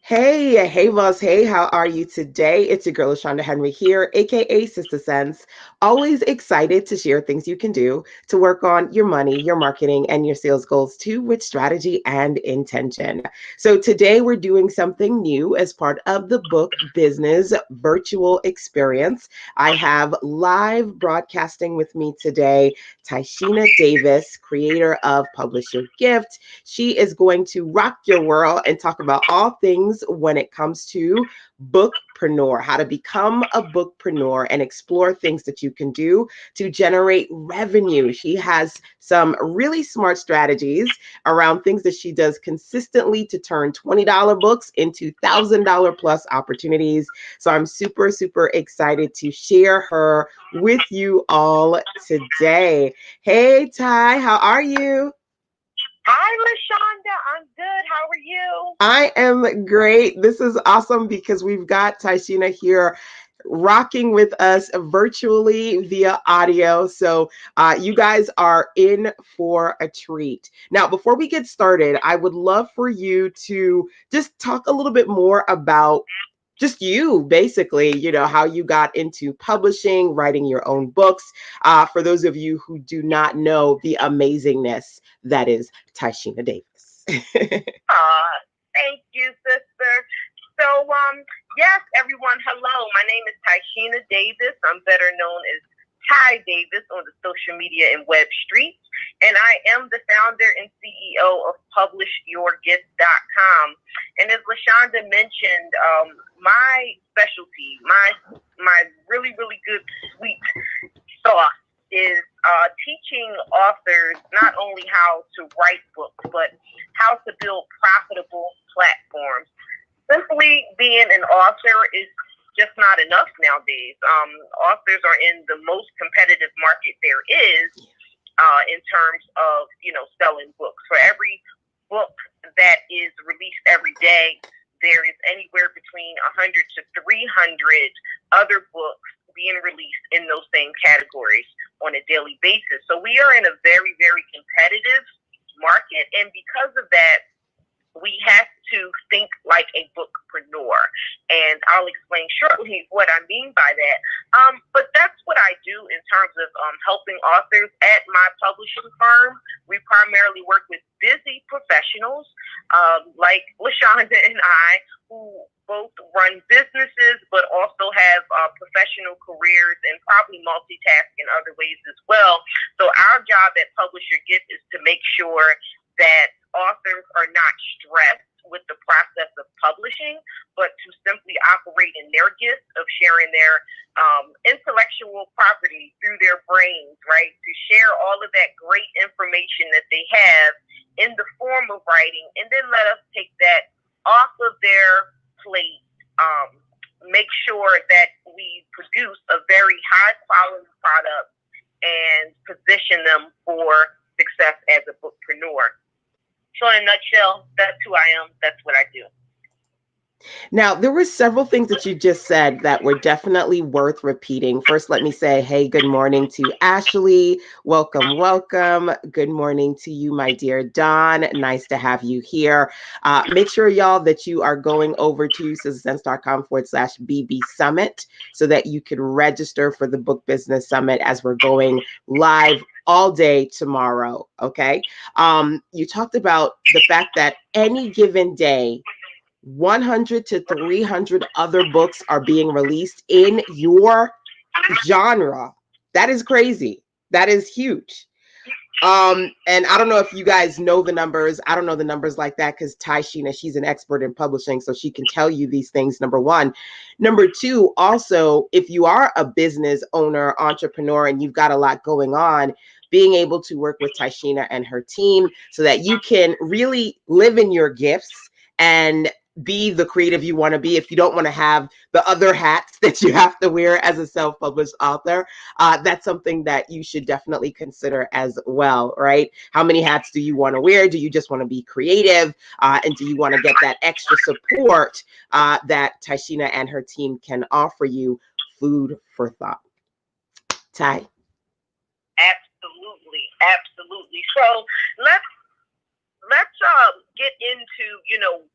Hey, boss. Hey, how are you today? It's your girl, Shonda Henry here, aka SistaSense. Always excited to share things you can do to work on your money, your marketing, and your sales goals too, with strategy and intention. So today we're doing something new as part of the book business virtual experience. I have live broadcasting with me today, Tieshena Davis, creator of Publish Your Gift. She is going to rock your world and talk about all things when it comes to bookpreneur, how to become a bookpreneur and explore things that you can do to generate revenue. She has some really smart strategies around things that she does consistently to turn $20 books into $1,000 plus opportunities. So I'm super, super excited to share her with you all today. Hey, Ty, how are you? Hi, LaShonda. I'm good. How are you? I am great. This is awesome because we've got Tieshena here rocking with us virtually via audio. So you guys are in for a treat. Now, before we get started, I would love for you to just talk a little bit more about just you, basically, how you got into publishing, writing your own books. For those of you who do not know the amazingness that is Tieshena Davis. Thank you, sister. So, yes, everyone, hello. My name is Tieshena Davis. I'm better known as Ty Davis on the social media and web streets. And I am the founder and CEO of PublishYourGift.com. And as LaShonda mentioned, my specialty, my really, really good sweet sauce is teaching authors not only how to write books, but how to build profitable platforms. Simply being an author is just not enough nowadays. Authors are in the most competitive market there is in terms of, selling books. For every book that is released every day, there is anywhere between 100 to 300 other books being released in those same categories on a daily basis. So we are in a very, very competitive market. And because of that, we have to think like a bookpreneur. And I'll explain shortly what I mean by that. But that's what I do in terms of helping authors at my publishing firm. We primarily work with busy professionals like LaShonda and I, who both run businesses, but also have professional careers and probably multitask in other ways as well. So our job at Publish Your Gift is to make sure that authors are not stressed with the process of publishing, but to simply operate in their gift of sharing their intellectual property through their brains, right? To share all of that great information that they have in the form of writing, and then let us take that off of their plate, make sure that we produce a very high quality product and position them for success as a bookpreneur. So in a nutshell, that's who I am. That's what I do. Now, there were several things that you just said that were definitely worth repeating. First, let me say, hey, good morning to Ashley. Welcome, welcome. Good morning to you, my dear Don. Nice to have you here. Make sure, y'all, that you are going over to sistasense.com/BB Summit so that you can register for the Book Business Summit as we're going live all day tomorrow. Okay. You talked about the fact that any given day, 100 to 300 other books are being released in your genre. That is crazy. That is huge. And I don't know if you guys know the numbers. I don't know the numbers like that because Tieshena, she's an expert in publishing, so she can tell you these things, number one. Number two, also, if you are a business owner, entrepreneur, and you've got a lot going on, being able to work with Tieshena and her team so that you can really live in your gifts and be the creative you want to be. If you don't want to have the other hats that you have to wear as a self-published author, that's something that you should definitely consider as well, right? How many hats do you want to wear? Do you just want to be creative? And do you want to get that extra support that Tieshena and her team can offer you? Food for thought. Ty? Absolutely, absolutely. So let's let's get into,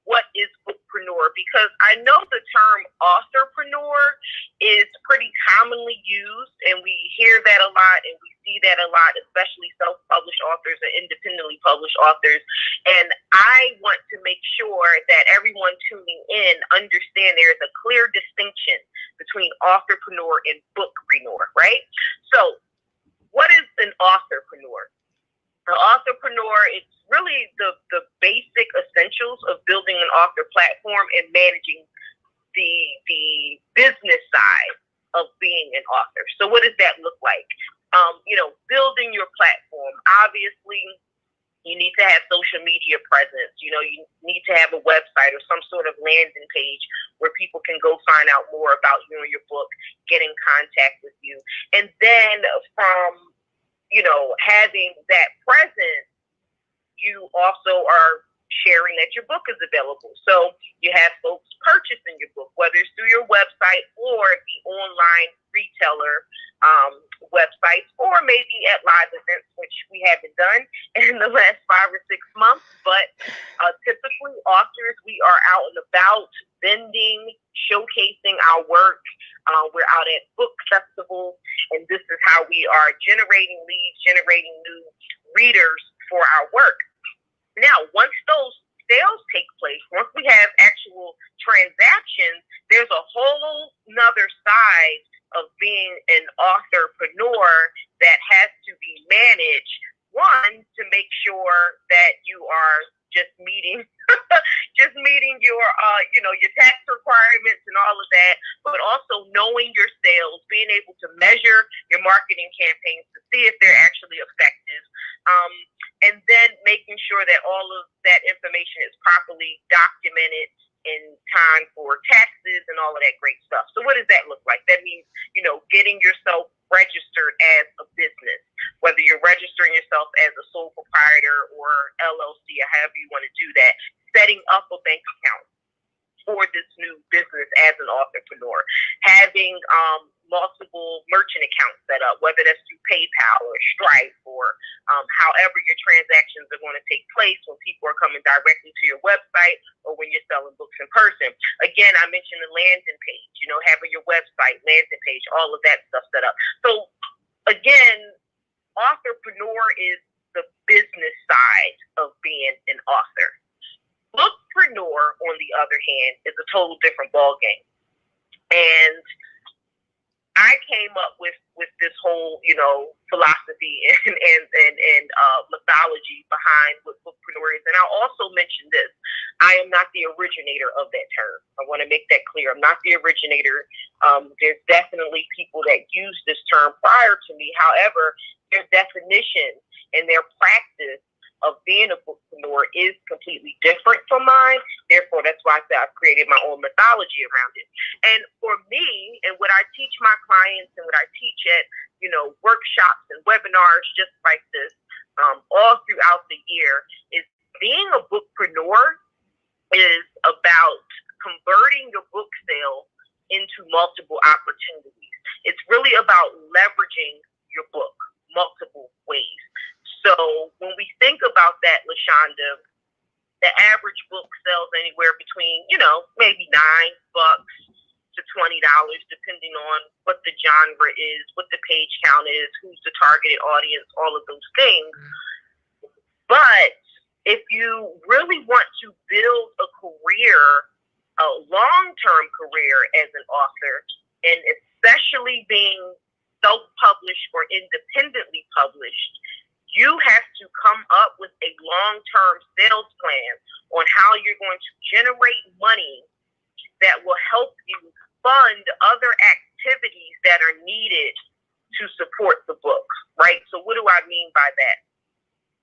what is bookpreneur, because I know the term authorpreneur is pretty commonly used, and we hear that a lot and we see that a lot, especially self-published authors and independently published authors. And I want to make sure that everyone tuning in understand there is a clear distinction between authorpreneur and bookpreneur, right? So what is an authorpreneur? An authorpreneur, it's really the basic essentials of building an author platform and managing the business side of being an author. So what does that look like? Building your platform. Obviously, you need to have social media presence. You need to have a website or some sort of landing page where people can go find out more about you and your book, get in contact with you. And then from having that presence, you also are sharing that your book is available. So you have folks purchasing your book, whether it's through your website or the online retailer websites, or maybe at live events, which we haven't done in the last 5 or 6 months. But typically, authors, we are out and about vending, showcasing our work. We're out at book festivals, and this is how we are generating leads, generating new readers for our work. Now, once those sales take place, once we have actual transactions, there's a whole nother side of being an authorpreneur that has to be managed. One, to make sure that you are just meeting your tax requirements and all of that, but also knowing your sales, being able to measure your marketing campaigns to see if they're actually effective, and then making sure that all of that information is properly documented in time for taxes and all of that great stuff. So what does that look like? That means, getting yourself registered as a business, whether you're registering yourself as a sole proprietor or LLC or however you want to do that, setting up a bank account for this new business as an entrepreneur, having multiple merchant accounts set up, whether that's through PayPal or Stripe or however your transactions are going to take place when people are coming directly to your website or when you're selling books in person. Again, I mentioned the landing page, having your website, landing page, all of that stuff set up. So again, authorpreneur is the business side of being an author. Bookpreneur, on the other hand, is a total different ballgame. And I came up with this whole, philosophy and mythology behind what bookpreneur is. And I'll also mention this. I am not the originator of that term. I want to make that clear. I'm not the originator. There's definitely people that use this term prior to me. However, their definition and their practice of being a bookpreneur is completely different from mine. Therefore, that's why I said I've created my own mythology around it. And for me, and what I teach my clients and what I teach at, workshops and webinars just like this, all throughout the year, is being a bookpreneur is about converting your book sale into multiple opportunities. It's really about leveraging your book multiple ways. So when we think about that, LaShonda, the average book sells anywhere between, maybe $9 to $20, depending on what the genre is, what the page count is, who's the targeted audience, all of those things. But if you really want to build a career, a long-term career as an author, and especially being self-published or independently published, you have to come up with a long-term sales plan on how you're going to generate money that will help you fund other activities that are needed to support the book, right? So what do I mean by that?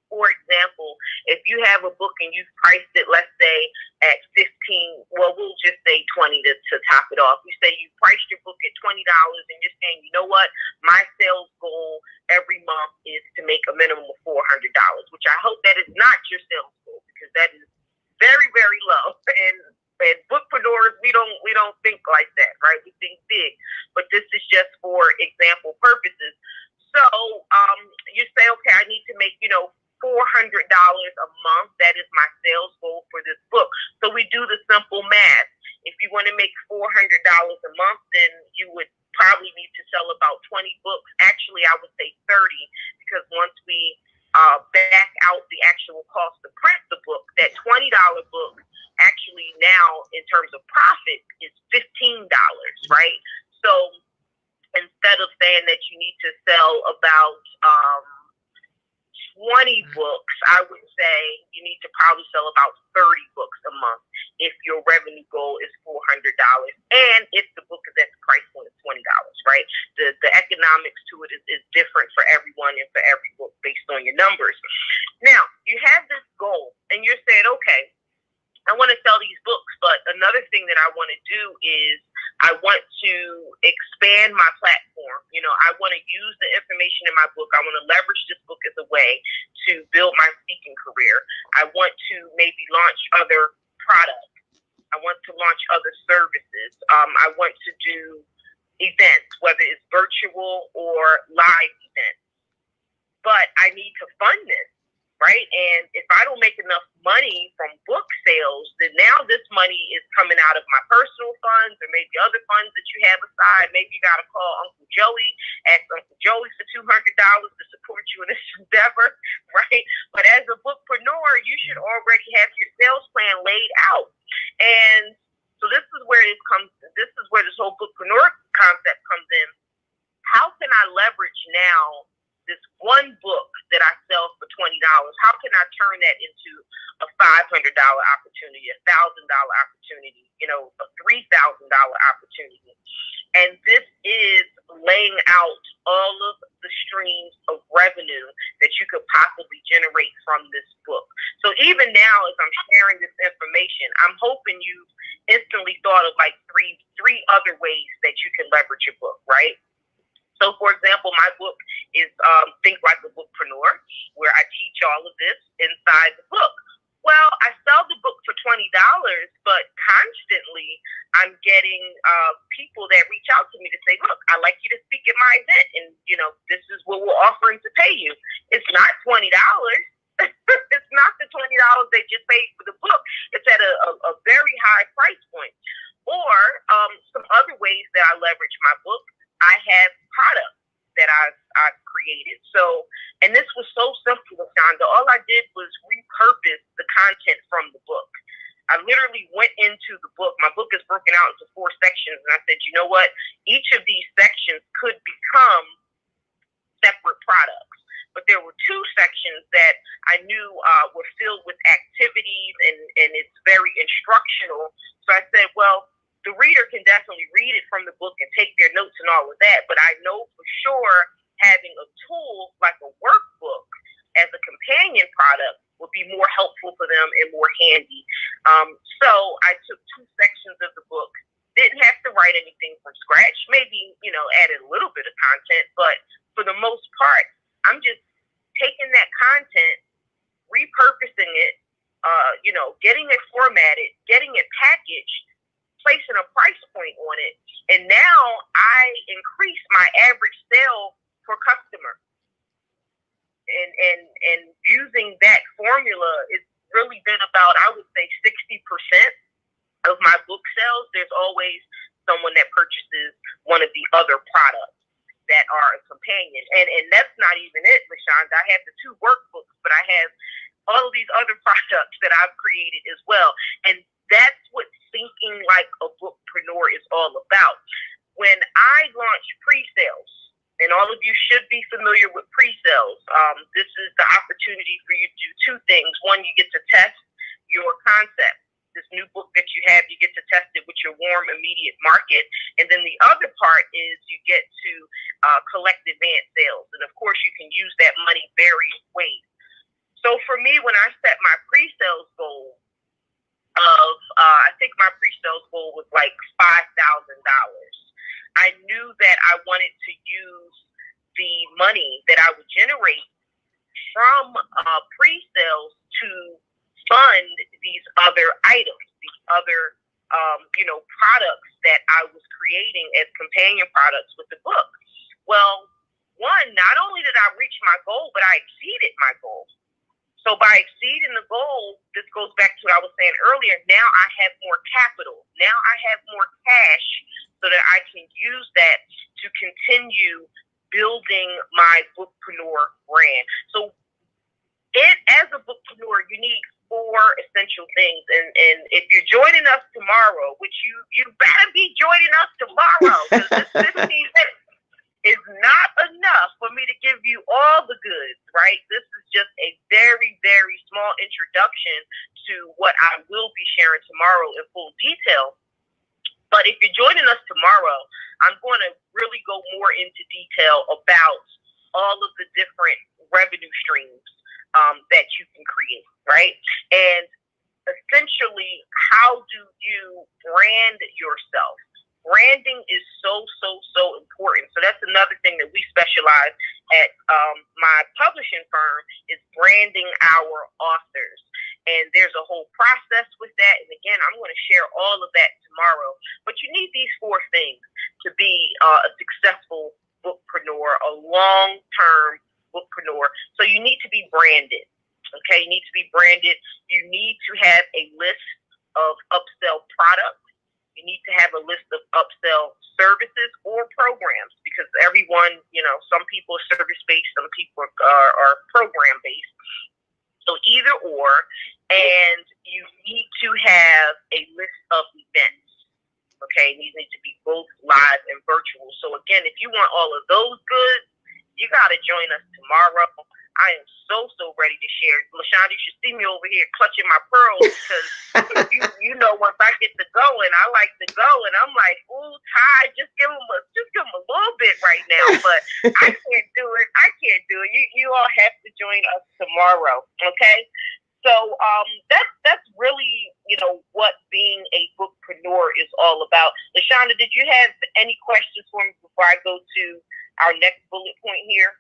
For example, if you have a book and you've priced it, let's say at 15, well, we'll just say 20 to top it off. You say you priced your book at $20 and you're saying, you know what, my sales goal every month is to make a minimum of $400, which I hope that is not your sales goal, because that is very, very low. And bookpreneurs, we don't think like that, right? We think big, but this is just for example purposes. So you say, okay, I need to make, $400 a month. That is math. If you want to make $400 a month, then you would probably need to sell about 20 books. Actually, I would say 30, because once we back out the actual cost to print the book, that $20 book actually now, in terms of profit, is $15, right? So instead of saying that you need to sell about 20 books, I would say you need to probably sell about 30 books a month if your revenue goal is $400, and if the book is at the price point of $20, right? The economics to it is different for everyone and for every book based on your numbers. Now, you have this goal, and you're saying, okay, I want to sell these books, but another thing that I want to do is I want to expand my platform. You know, I want to use the information in my book. I want to leverage this book as a way to build my speaking career. I want to maybe launch other products. I want to launch other services. I want to do events, whether it's virtual or live events. But I need to fund this, right? And if I don't make enough money from book sales, then now this money is coming out of my personal funds or maybe other funds that you have aside. Maybe you got to call Uncle Joey, ask Uncle Joey for $200 to support you in this endeavor, right? But as a bookpreneur, you should already have your sales plan laid out. And so this is where this whole bookpreneur concept comes in. How can I leverage now this one book that I sell for $20? How can I turn that into a $500 opportunity, a $1,000 opportunity, a $3,000 opportunity? And this is laying out all of the streams of revenue that you could possibly generate from this book. So even now, as I'm sharing this information, I'm hoping you've instantly thought of like three other ways that you can leverage your book, right? So, for example, my book is Think Like a Bookpreneur, where I teach all of this inside the book. Well, I sell the book for $20, but constantly I'm getting people that reach out to me to say, look, I'd like you to speak at my event, and, this is what we're offering to pay you. It's not $20. It's not the $20 they just paid for the book. It's at a very high price point. Or some other ways that I leverage my book, I have products that I've created. So, and this was so simple, LaShonda. All I did was repurpose the content from the book. I literally went into the book. My book is broken out into 4 sections, and I said, you know what? Each of these sections could become separate products. But there were 2 sections that I knew were filled with activities, and it's very instructional. So I said, well, the reader can definitely read it from the book and take their notes and all of that, but I know for sure having a tool like a workbook as a companion product would be more helpful for them and more handy. So I took 2 sections of the book, didn't have to write anything from scratch, maybe, added a little bit of content, but for the most part, I'm just taking that content, repurposing it, getting it formatted, getting it packaged, placing a price point on it, and now I increase my average sale per customer. And using that formula, it's really been about, I would say, 60% of my book sales. There's always someone that purchases one of the other products that are a companion. And that's not even it, LaShonda. I have the 2 workbooks, but I have all of these other products that I've created as well. And that's what thinking like a bookpreneur is all about. When I launch pre-sales, and all of you should be familiar with pre-sales, this is the opportunity for you to do 2 things. One, you get to test your concept. This new book that you have, you get to test it with your warm, immediate market. And then the other part is you get to collect advanced sales. And of course, you can use that money various ways. So for me, when I set my pre-sales goal, I think my pre-sales goal was like $5,000. I knew that I wanted to use the money that I would generate from pre-sales to fund these other items, these other, products that I was creating as companion products with the book. Well, one, not only did I reach my goal, but I exceeded my goal. So by exceeding the goal, this goes back to what I was saying earlier. Now I have more capital. Now I have more cash so that I can use that to continue building my Bookpreneur brand. So as a bookpreneur, you need four essential things. And if you're joining us tomorrow, which you better be joining us tomorrow, because this 15 minutes is not enough for me to give you all the goods, right? This is just a very, very small introduction to what I will be sharing tomorrow in full detail. But if you're joining us tomorrow, I'm going to really go more into detail about all of the different revenue streams that you can create, right? And essentially, how do you brand yourself? Branding is so important. So that's another thing that we specialize at my publishing firm is branding our authors. And there's a whole process with that. And again, I'm going to share all of that tomorrow. But you need these four things to be a successful bookpreneur, a long-term bookpreneur. So you need to be branded. Okay, you need to be branded. You need to have a list of upsell products. You need to have a list of upsell services or programs, because everyone, some people are service-based, some people are program-based. So either or, and you need to have a list of events. Okay, these need to be both live and virtual. So again, if you want all of those goods, you got to join us tomorrow. I am so ready to share. LaShonda, you should see me over here clutching my pearls, because once I get to going, I like to go, and I'm like, ooh, Ty, just give them a little bit right now, but I can't do it. You all have to join us tomorrow, okay? So that's really what being a bookpreneur is all about. LaShonda, did you have any questions for me before I go to our next bullet point here?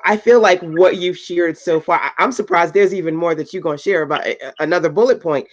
I feel like what you've shared so far, I'm surprised there's even more that you're going to share about another bullet point.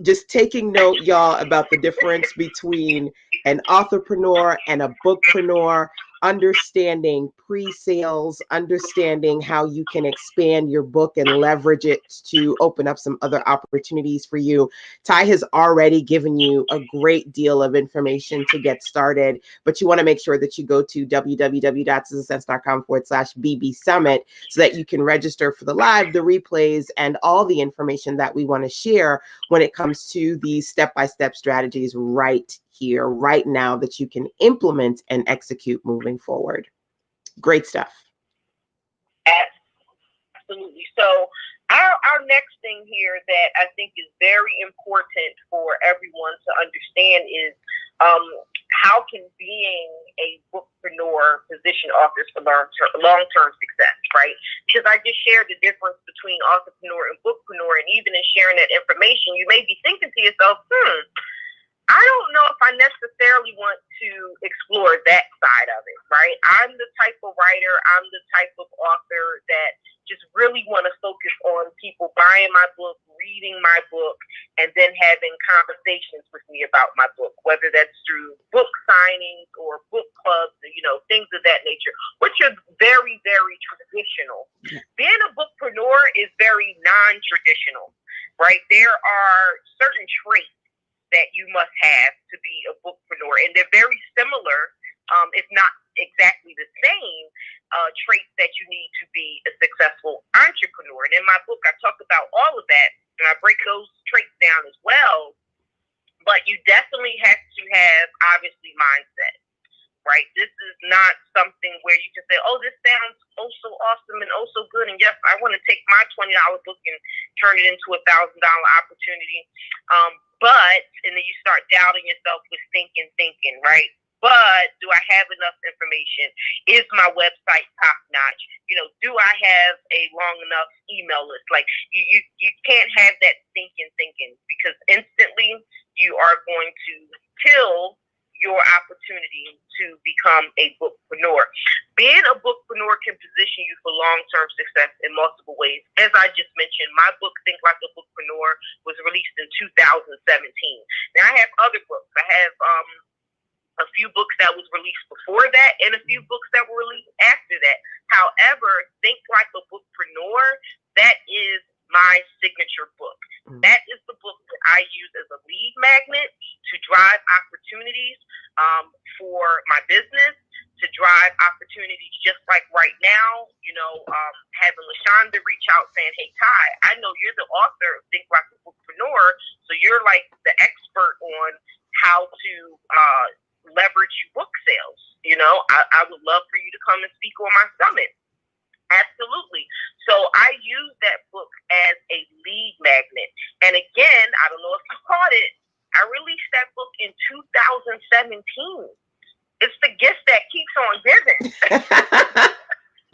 Just taking note, y'all, about the difference between an authorpreneur and a bookpreneur, understanding pre-sales, understanding how you can expand your book and leverage it to open up some other opportunities for you. Ty has already given you a great deal of information to get started, but you want to make sure that you go to www.sistasense.com/BB Summit so that you can register for the live, the replays, and all the information that we want to share when it comes to these step-by-step strategies right here, right now, that you can implement and execute moving forward. Great stuff. Absolutely. So our next thing here that I think is very important for everyone to understand is how can being a bookpreneur position authors for long-term success, right? Because I just shared the difference between authorpreneur and bookpreneur, and even in sharing that information, you may be thinking to yourself, I don't know if I necessarily want to explore that side of it, right? I'm the type of writer, I'm the type of author that just really want to focus on people buying my book, reading my book, and then having conversations with me about my book, whether that's through book signings or book clubs, things of that nature, which are very, very traditional. Being a bookpreneur is very non-traditional, right? There are certain traits that you must have to be a bookpreneur, and they're very similar, if not exactly the same, traits that you need to be a successful entrepreneur. And in my book, I talk about all of that, and I break those traits down as well. But you definitely have to have, obviously, mindset, right? This is not something where you can say, oh, this sounds oh so awesome and oh so good, and yes, I want to take my $20 book and turn it into $1,000 opportunity. And then you start doubting yourself with thinking, right? But do I have enough information? Is my website top notch? Do I have a long enough email list? Like you can't have that thinking, because instantly you are going to kill your opportunity to become a bookpreneur. Being a bookpreneur can position you for long-term success in multiple ways. As I just mentioned, my book, Think Like a Bookpreneur, was released in 2017. Now, I have other books. I have a few books that was released before that and a few books that were released after that. However, Think Like a Bookpreneur, that is my signature book. That is the book that I use as a lead magnet to drive opportunities for my business, to drive opportunities just like right now, having LaShonda reach out saying, hey, Ty, I know you're the author of Think Like a Bookpreneur, so you're like the expert on how to leverage book sales. I would love for you to come and speak on my summit. Absolutely. So I use that book as a lead magnet. And again, I don't know if you caught it, I released that book in 2017. It's the gift that keeps on giving.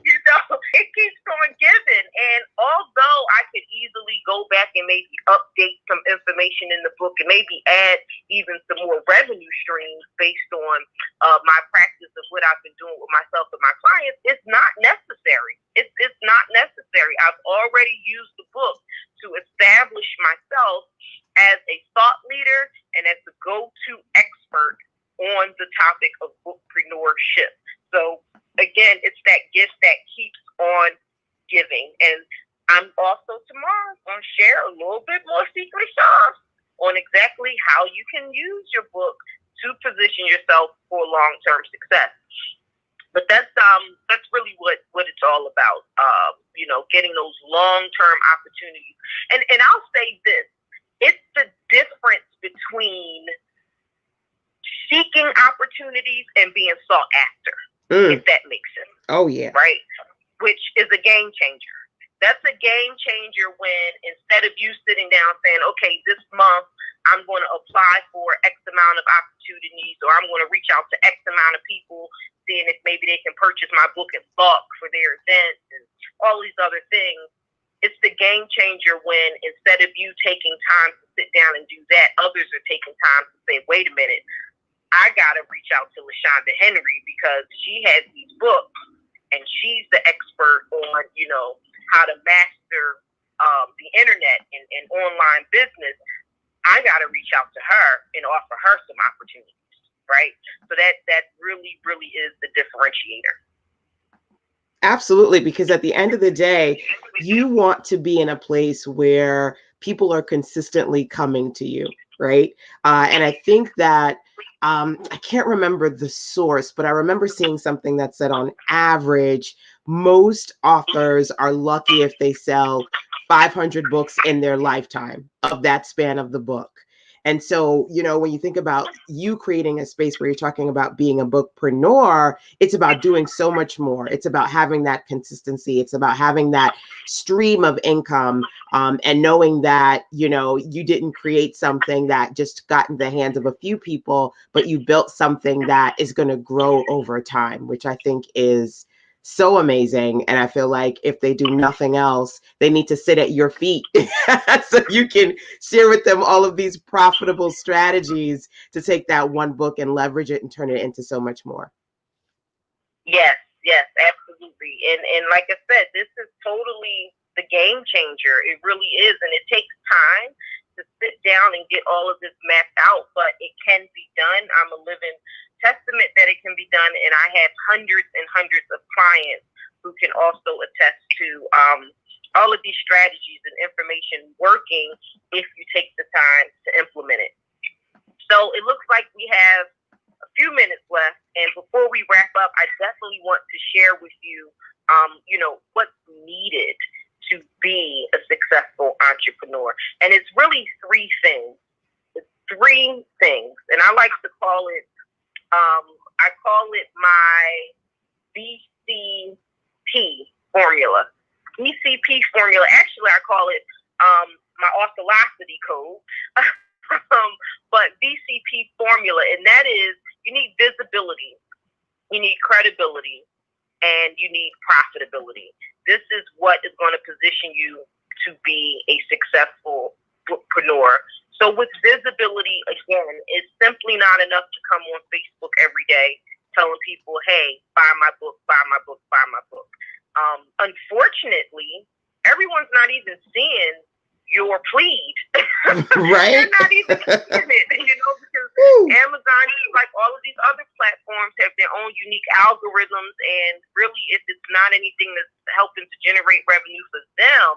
It keeps on giving. And although I could easily go back and maybe update some information in the book and maybe add even some more revenue streams based on my practice of what I've been doing with myself and my clients, it's not necessary. It's not necessary. I've already used the book to establish myself as a thought leader and as the go-to expert on the topic of bookpreneurship. So again, it's that gift that keeps on giving. And I'm also tomorrow going to share a little bit more secret sauce on exactly how you can use your book to position yourself for long-term success. But that's really what it's all about. Getting those long-term opportunities. And I'll say this, it's the difference between seeking opportunities and being sought after, if that makes sense. Oh, yeah. Right? Which is a game changer. That's a game changer when instead of you sitting down saying, okay, this month I'm going to apply for X amount of opportunities, or I'm going to reach out to X amount of people, seeing if maybe they can purchase my book in bulk for their events and all these other things. It's the game changer when instead of you taking time to sit down and do that, others are taking time to say, wait a minute, I got to reach out to LaShonda Henry because she has these books and she's the expert on, how to master the internet and online business. I got to reach out to her and offer her some opportunities, right? So that really, really is the differentiator. Absolutely, because at the end of the day, you want to be in a place where people are consistently coming to you, right? And I think that I can't remember the source, but I remember seeing something that said on average, most authors are lucky if they sell 500 books in their lifetime of that span of the book. And so, when you think about you creating a space where you're talking about being a bookpreneur, it's about doing so much more. It's about having that consistency. It's about having that stream of income and knowing that, you didn't create something that just got in the hands of a few people, but you built something that is going to grow over time, which I think is so amazing. And I feel like if they do nothing else, they need to sit at your feet so you can share with them all of these profitable strategies to take that one book and leverage it and turn it into so much more. Yes, absolutely. And like I said, this is totally the game changer. It really is. And it takes time to sit down and get all of this mapped out, but it can be done. I'm a living testament that it can be done, and I have hundreds and hundreds of clients who can also attest to all of these strategies and information working if you take the time to implement it. So it looks like we have a few minutes left, and before we wrap up, I definitely want to share with you, what's needed to be a successful entrepreneur, and it's really three things. And I like to call it. I call it my BCP formula. BCP formula. Actually, I call it my ortholocity code. But BCP formula, and that is you need visibility, you need credibility, and you need profitability. This is what is going to position you to be a successful bookpreneur. So with visibility, again, it's simply not enough to come on Facebook every day telling people, hey, buy my book, buy my book, buy my book. Unfortunately, everyone's not even seeing your plead. Right? They're not even seeing it, because Amazon, just like all of these other platforms, have their own unique algorithms, and really, if it's not anything that's helping to generate revenue for them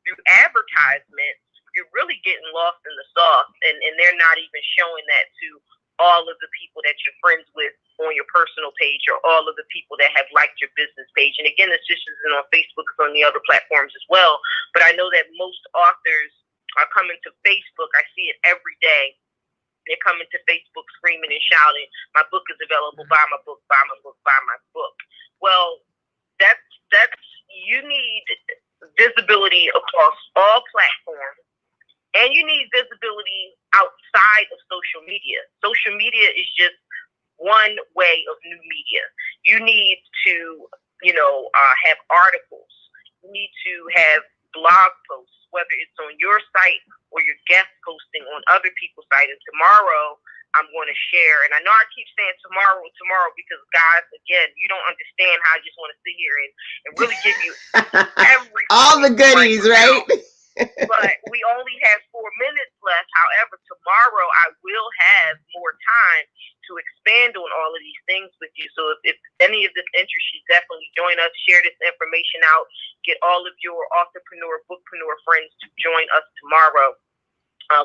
through advertisement, you're really getting lost in the sauce, and they're not even showing that to all of the people that you're friends with on your personal page, or all of the people that have liked your business page. And again, this just isn't on Facebook, it's on the other platforms as well. But I know that most authors are coming to Facebook. I see it every day. They're coming to Facebook screaming and shouting, "My book is available, buy my book, buy my book, buy my book." Well, that's you need visibility across all platforms. And you need visibility outside of social media. Social media is just one way of new media. You need to, have articles. You need to have blog posts, whether it's on your site or your guest posting on other people's sites. And tomorrow, I'm going to share. And I know I keep saying tomorrow, because guys, again, you don't understand how I just want to sit here and really give you everything. All the goodies, right? But we only have 4 minutes left. However, tomorrow I will have more time to expand on all of these things with you. So if any of this interests you, definitely join us, share this information out, get all of your authorpreneur, bookpreneur friends to join us tomorrow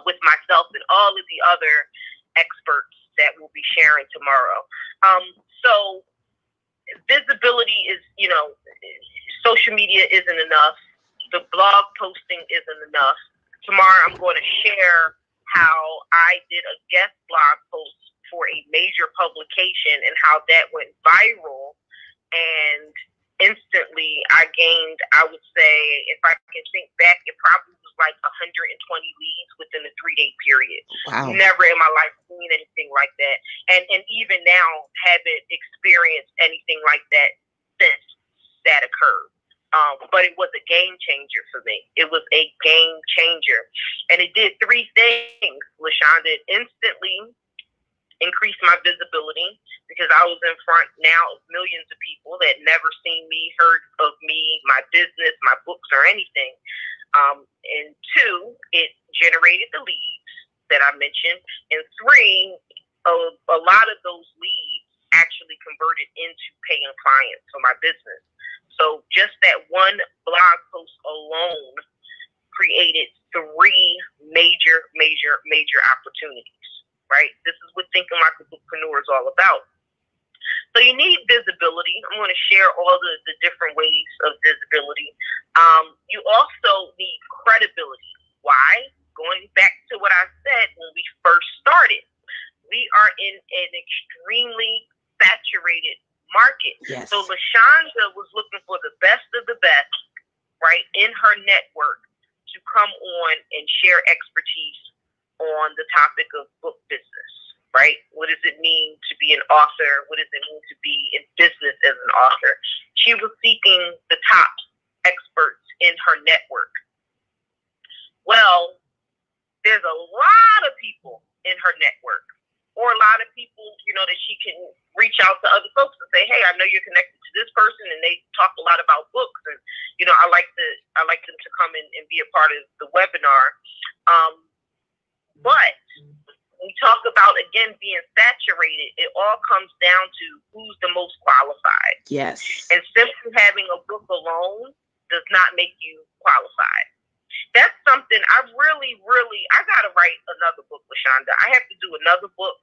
with myself and all of the other experts that will be sharing tomorrow. So visibility is, social media isn't enough. The blog posting isn't enough. Tomorrow I'm going to share how I did a guest blog post for a major publication and how that went viral. And instantly I gained, I would say, if I can think back, it probably was like 120 leads within a 3-day period. Wow. Never in my life seen anything like that. And even now haven't experienced anything like that since that occurred. But it was a game changer for me. It was a game changer. And it did 3 things, LaShonda. It instantly increased my visibility because I was in front now of millions of people that never seen me, heard of me, my business, my books, or anything. And 2, it generated the leads that I mentioned. And 3, a lot of those leads actually converted into paying clients for my business. So just that one blog post alone created 3 major opportunities, right? This is what Thinking Like a Bookpreneur is all about. So you need visibility. I'm going to share all the different ways of visibility. You also need credibility. Why? Going back to what I said when we first started, we are in an extremely saturated market. Yes. So LaShonda was looking for the best of the best, right, in her network to come on and share expertise on the topic of book business, right? What does it mean to be an author? What does it mean to be in business as an author? She was seeking the top experts in her network. Well, there's a lot of people in her network, or a lot of people, that she can reach out to other folks and say, "Hey, I know you're connected to this person, and they talk a lot about books, and I like them to come in and be a part of the webinar." But when we talk about, again, being saturated, it all comes down to who's the most qualified. Yes. And simply having a book alone does not make you qualified. That's something I I got to write another book, LaShonda. I have to do another book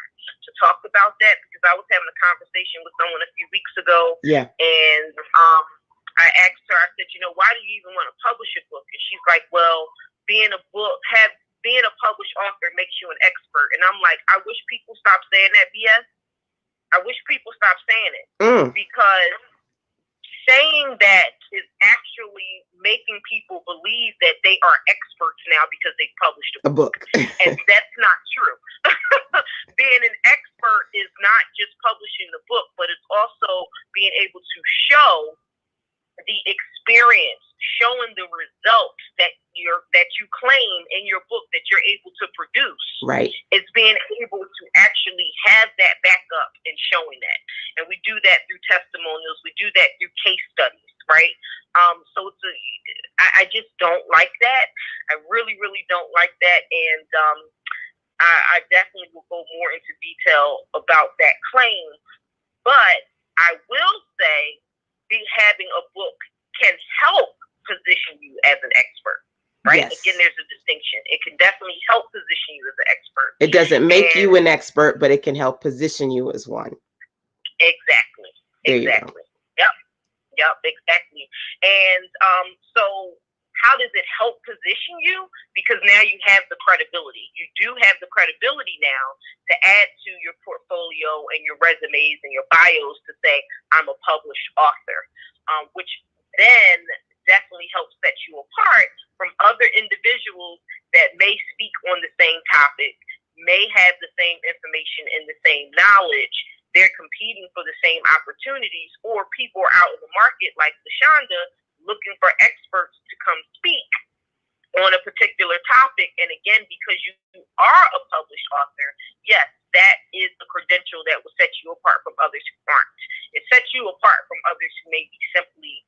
to talk about that because I was having a conversation with someone a few weeks ago. Yeah. And I asked her, I said, why do you even want to publish a book? And she's like, well, being a published author makes you an expert. And I'm like, I wish people stop saying that BS. I wish people stop saying it because saying that is actually making people believe that they are experts now because they published a book. And that's not true. Being an expert is not just publishing the book, but it's also being able to show the experience, showing the results that you claim in your book that you're able to produce. Right. It's being able to actually have that backup and showing that. And we do that through testimonials. We do that through case studies, right? So I just don't like that. I really don't like that. And I definitely will go more into detail about that claim. But I will say, having a book can help position you as an expert. Right? Yes. Again, there's a distinction. It can definitely help position you as an expert. It doesn't make And you an expert, but it can help position you as one. exactly. There you go. Exactly. Yep. Yep, exactly. And so how does it help position you? Because now you have the credibility. You do have the credibility now to add to your portfolio and your resumes and your bios to say, I'm a published author, which then definitely helps set you apart from other individuals that may speak on the same topic, may have the same information and the same knowledge. They're competing for the same opportunities, or people are out in the market like Tieshena looking for experts to come speak on a particular topic. And again, because you are a published author, yes, that is the credential that will set you apart from others who aren't. It sets you apart from others who maybe simply,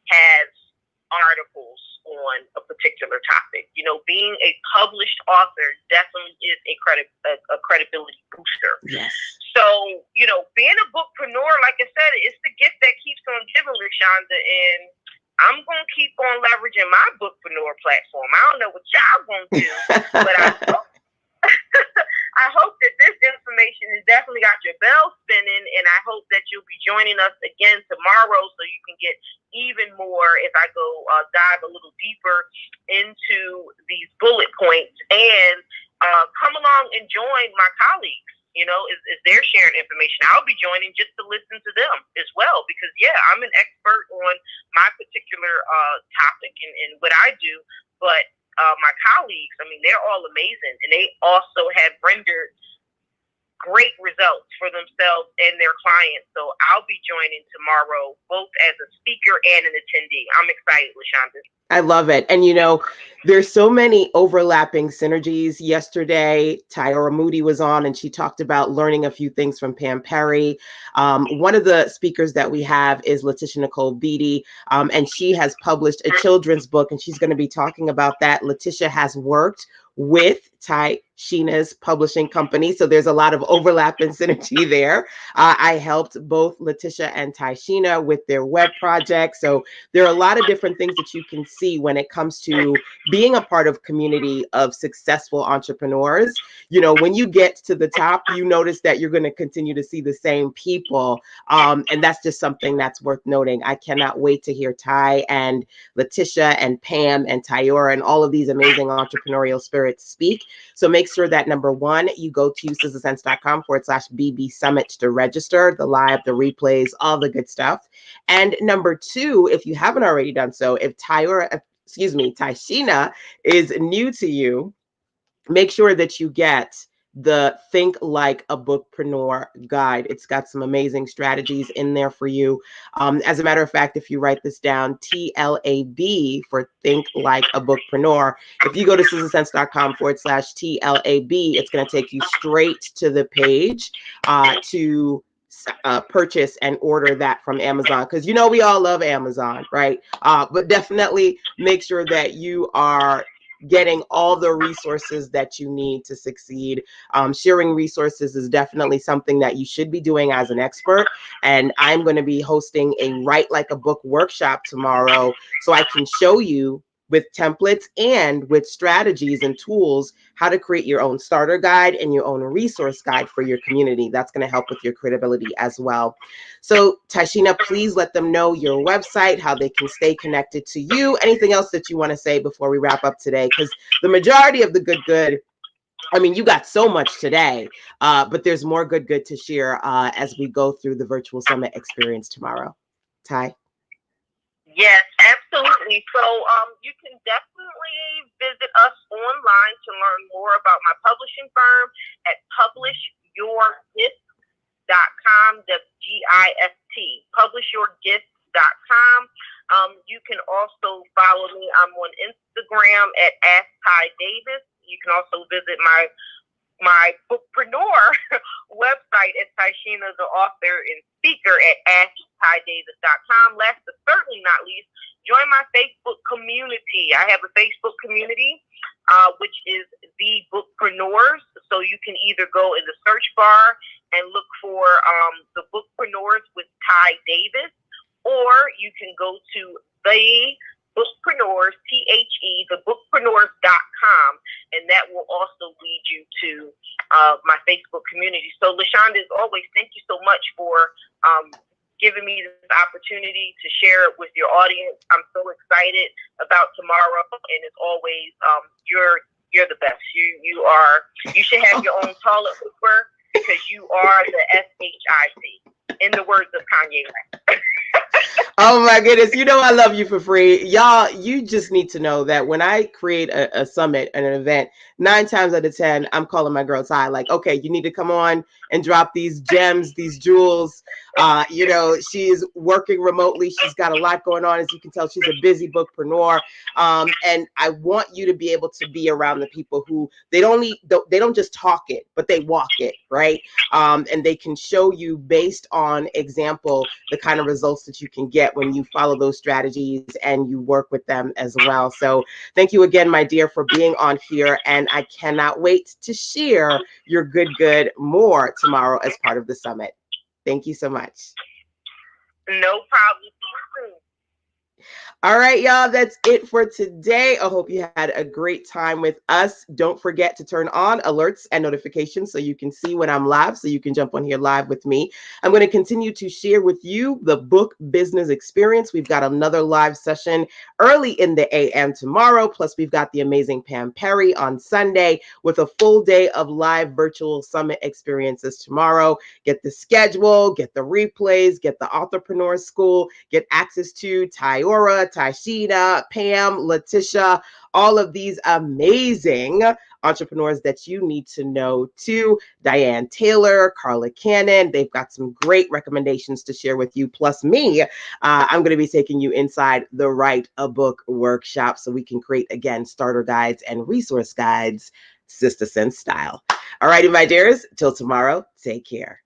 has articles on a particular topic. Being a published author definitely is a credibility booster. Yes. So, being a bookpreneur, like I said, it's the gift that keeps on giving, Rashonda, and I'm going to keep on leveraging my bookpreneur platform. I don't know what y'all going to do, but I hope that this information has definitely got your bell spinning, and I hope that you'll be joining us again tomorrow so you can get even more if I go dive a little deeper into these bullet points, and come along and join my colleagues. As they're sharing information, I'll be joining just to listen to them as well, because I'm an expert on my particular topic and what I do, but my colleagues, they're all amazing, and they also have rendered great results for themselves and their clients. So I'll be joining tomorrow, both as a speaker and an attendee. I'm excited, LaShonda. I love it. And there's so many overlapping synergies. Yesterday, Tyra Moody was on and she talked about learning a few things from Pam Perry. One of the speakers that we have is Letitia Nicole Beatty, and she has published a children's book, and she's going to be talking about that. Letitia has worked with Tieshena's publishing company, so there's a lot of overlap and synergy there. I helped both Letitia and Tieshena with their web project, so there are a lot of different things that you can see when it comes to being a part of community of successful entrepreneurs. When you get to the top, you notice that you're going to continue to see the same people, and that's just something that's worth noting. I cannot wait to hear Ty and Letitia and Pam and Tyora and all of these amazing entrepreneurial spirits speak. So make sure that number one, you go to SistaSense.com/BB Summit to register, the live, the replays, all the good stuff. And number two, if you haven't already done so, if Tieshena is new to you, make sure that you get the Think Like a Bookpreneur guide. It's got some amazing strategies in there for you. As a matter of fact, if you write this down, TLAB for Think Like a Bookpreneur, if you go to SistaSense.com/TLAB, it's going to take you straight to the page to purchase and order that from Amazon, because we all love Amazon, right? But definitely make sure that you are getting all the resources that you need to succeed. Sharing resources is definitely something that you should be doing as an expert. And I'm going to be hosting a Write Like a Book workshop tomorrow, so I can show you with templates and with strategies and tools how to create your own starter guide and your own resource guide for your community. That's going to help with your credibility as well. So Tieshena, please let them know your website, how they can stay connected to you. Anything else that you want to say before we wrap up today? Because the majority of the good, you got so much today, but there's more good to share as we go through the virtual summit experience tomorrow. Ty? Yes, absolutely. So you can definitely visit us online to learn more about my publishing firm at publishyourgift.com. That's GIFT. Publishyourgift.com. You can also follow me. I'm on Instagram at AskTyDavis. You can also visit my Bookpreneur website at Tieshena, the author and speaker, at AskTyDavis.com. Last but certainly not least, join my Facebook community. I have a Facebook community, which is the Bookpreneurs. So you can either go in the search bar and look for the Bookpreneurs with Ty Davis, or you can go to the Bookpreneurs, thebookpreneurs.com, and that will also lead you to my Facebook community. So, LaShonda, as always, thank you so much for giving me this opportunity to share it with your audience. I'm so excited about tomorrow, and as always, you're the best. You should have your own toilet paper because you are the SHIT, in the words of Kanye West. Oh my goodness. You know, I love you for free. Y'all, you just need to know that when I create a summit and an event, 9 times out of 10, I'm calling my girl Ty, like, okay, you need to come on and drop these gems, these jewels. You know, she's working remotely. She's got a lot going on. As you can tell, she's a busy bookpreneur. And I want you to be able to be around the people who they don't just talk it, but they walk it, right? And they can show you based on example the kind of results that you can get when you follow those strategies and you work with them as well. So thank you again, my dear, for being on here. And I cannot wait to share your good more tomorrow as part of the summit. Thank you so much. No problem. All right, y'all, that's it for today. I hope you had a great time with us. Don't forget to turn on alerts and notifications so you can see when I'm live, so you can jump on here live with me. I'm going to continue to share with you the book business experience. We've got another live session early in the AM tomorrow. Plus, we've got the amazing Pam Perry on Sunday with a full day of live virtual summit experiences tomorrow. Get the schedule, get the replays, get the Authorpreneur School, get access to Tyora, Tieshena, Pam, Letitia, all of these amazing entrepreneurs that you need to know too. Diane Taylor, Carla Cannon, they've got some great recommendations to share with you. Plus me, I'm going to be taking you inside the Write a Book workshop so we can create, again, starter guides and resource guides, SistaSense style. All righty, my dears, till tomorrow, take care.